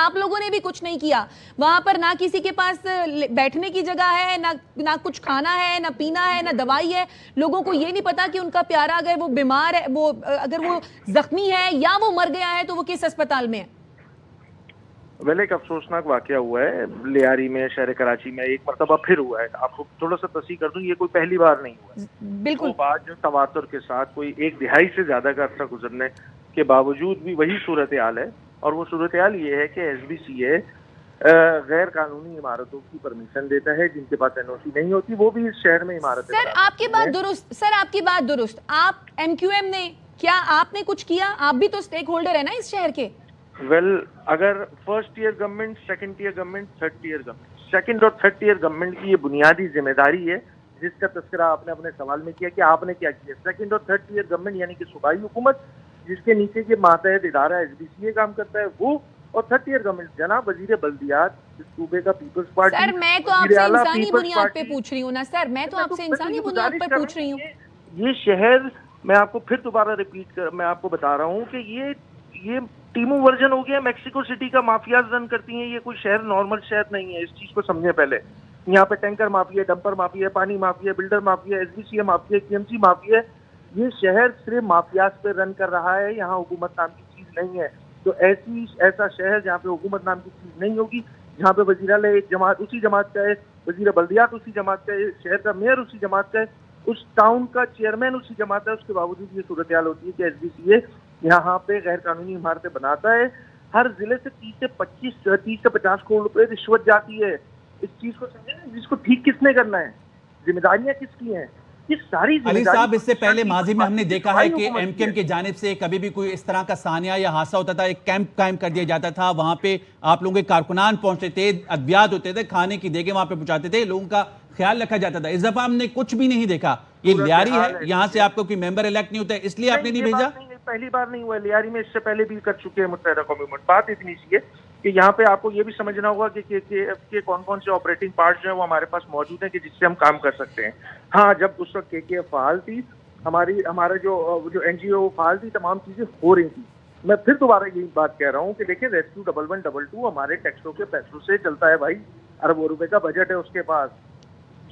آپ لوگوں نے بھی کچھ نہیں کیا. وہاں پر نہ کسی کے پاس بیٹھنے کی جگہ ہے, نہ کچھ کھانا ہے, نہ پینا ہے, نہ دوائی ہے. لوگوں کو یہ نہیں پتا کہ ان کا پیارا اگر وہ بیمار ہے, وہ اگر وہ زخمی ہے یا وہ مر گیا ہے تو وہ کس اسپتال میں ہے. ایک افسوسناک واقعہ ہوا ہے لیاری میں, شہر کراچی میں, ایک مرتبہ پھر ہوا ہے. آپ کو تھوڑا سا تصحیح کر دوں, یہ کوئی پہلی بار نہیں ہوا ہے. بالکل. وہ بات جو تواتر کے ساتھ کوئی ایک دہائی سے زیادہ کا عرصہ گزرنے کے باوجود بھی وہی صورتحال ہے, اور وہ صورتحال یہ ہے کہ ایس بی سی اے غیر قانونی عمارتوں کی پرمیشن دیتا ہے جن کے پاس این او سی نہیں ہوتی, وہ بھی اس شہر میں عمارتیں. سر آپ کی بات درست, آپ ایم کیو ایم نے کیا آپ نے کچھ کیا؟ آپ بھی تو سٹیک ہولڈر ہے نا اس شہر کے. اگر first year government, second year government, third year government, second اور تھرڈ ایئر گورنمنٹ کی یہ بنیادی ذمہ داری ہے جس کا تذکرہ آپ نے اپنے سوال میں کیا کہ آپ نے کیا کیا. سیکنڈ اور تھرڈ ایئر گورنمنٹ یعنی کہ صوبائی حکومت جس کے نیچے کے ماتحت ادارہ ایس بی سی اے کام کرتا ہے وہ, اور تھرڈ ایئر گورنمنٹ جناب وزیر بلدیات صوبے کا پیپلز پارٹی. سر میں تو آپ سے انسانی بنیاد پہ پوچھ رہی ہوں نا سر, میں تو آپ سے انسانی بنیاد پہ پوچھ رہی ہوں. یہ شہر, میں آپ کو پھر دوبارہ ریپیٹ کر میں آپ کو بتا رہا ہوں کہ یہ ٹیمو ورژن ہو گیا. میکسیکو سٹی کا مافیاز رن کرتی ہیں, یہ کوئی شہر نارمل شہر نہیں ہے, اس چیز کو سمجھیں پہلے. یہاں پہ ٹینکر مافیا, ڈمپر مافیا, پانی mafia, builder mafia, S B C A mafia, K M C mafia. یہ شہر صرف مافیاز پہ رن کر رہا ہے, یہاں حکومت نام کی چیز نہیں ہے. تو ایسا شہر جہاں پہ حکومت نام کی چیز نہیں ہوگی, جہاں پہ وزیر اعلیٰ ایک جماعت اسی جماعت کا ہے, وزیر بلدیات اسی جماعت کا ہے, شہر کا میئر اسی جماعت کا ہے, اس ٹاؤن کا چیئرمین اسی جماعت ہے, اس کے باوجود یہ صورتحال ہوتی ہے کہ ایس بی سی اے یہاں پہ غیر قانونی عمارتیں بناتا ہے. ہر ضلع سے 30 سے 50 کروڑ روپے رشوت جاتی ہے. اس چیز کو سمجھیں, جس کو ٹھیک کس نے کرنا ہے, ذمہ داریاں کس کی ہیں, یہ ساری علی صاحب. اس سے پہلے ماضی میں ہم نے دیکھا ہے کہ ایم کیو ایم کی جانب سے کبھی بھی کوئی اس طرح کا سانحہ یا حادثہ ہوتا تھا, ایک کیمپ قائم کر دیا جاتا تھا, وہاں پہ آپ لوگوں کے کارکنان پہنچتے تھے, ادویات ہوتے تھے, کھانے کی دیگیں وہاں پہ پہنچاتے تھے, لوگوں کا خیال رکھا جاتا تھا. اس دفعہ ہم نے کچھ بھی نہیں دیکھا. یہ لیاری ہے, یہاں سے آپ کو کوئی ممبر الیکٹ نہیں ہوتا ہے, اس لیے آپ نے نہیں بھیجا. پہلی بار نہیں ہوا لیاری میں, اس سے پہلے بھی کر چکے ہیں متحدہ قومی ملک. بات اتنی سی ہے کہ یہاں پہ آپ کو یہ بھی سمجھنا ہوگا کہ کون کون سے آپریٹنگ پارٹس جو ہیں وہ ہمارے پاس موجود ہیں کہ جس سے ہم کام کر سکتے ہیں. ہاں, جب اس وقت کے فعال تھی, ہمارا جو این جی او فعال تھی, تمام چیزیں ہو رہی تھی. میں پھر دوبارہ یہی بات کہہ رہا ہوں کہ دیکھیں ریسکیو 1112 ہمارے ٹیکسوں کے پیسوں سے چلتا ہے بھائی. اربوں روپے کا بجٹ ہے اس کے پاس.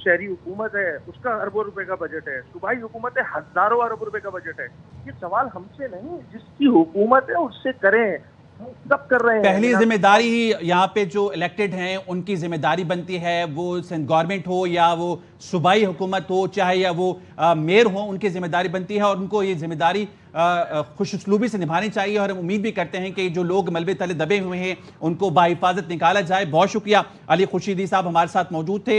شہری حکومت ہے, اس کا اربوں روپے کا بجٹ ہے. صوبائی حکومت ہے, ہزاروں ارب روپے کا بجٹ ہے. یہ سوال ہم سے نہیں, جس کی حکومت ہے اس سے کریں. ہم سب کر رہے ہیں. پہلی ذمہ داری ہی یہاں پہ جو الیکٹڈ ہیں ان کی ذمہ داری بنتی ہے, وہ گورنمنٹ ہو یا وہ صوبائی حکومت ہو, چاہے یا وہ میئر ہوں, ان کی ذمہ داری بنتی ہے, اور ان کو یہ ذمہ داری خوش اسلوبی سے نبھانی چاہیے. اور ہم امید بھی کرتے ہیں کہ جو لوگ ملبے تلے دبے ہوئے ہیں ان کو باحفاظت نکالا جائے. بہت شکریہ. علی خورشیدی صاحب ہمارے ساتھ موجود تھے.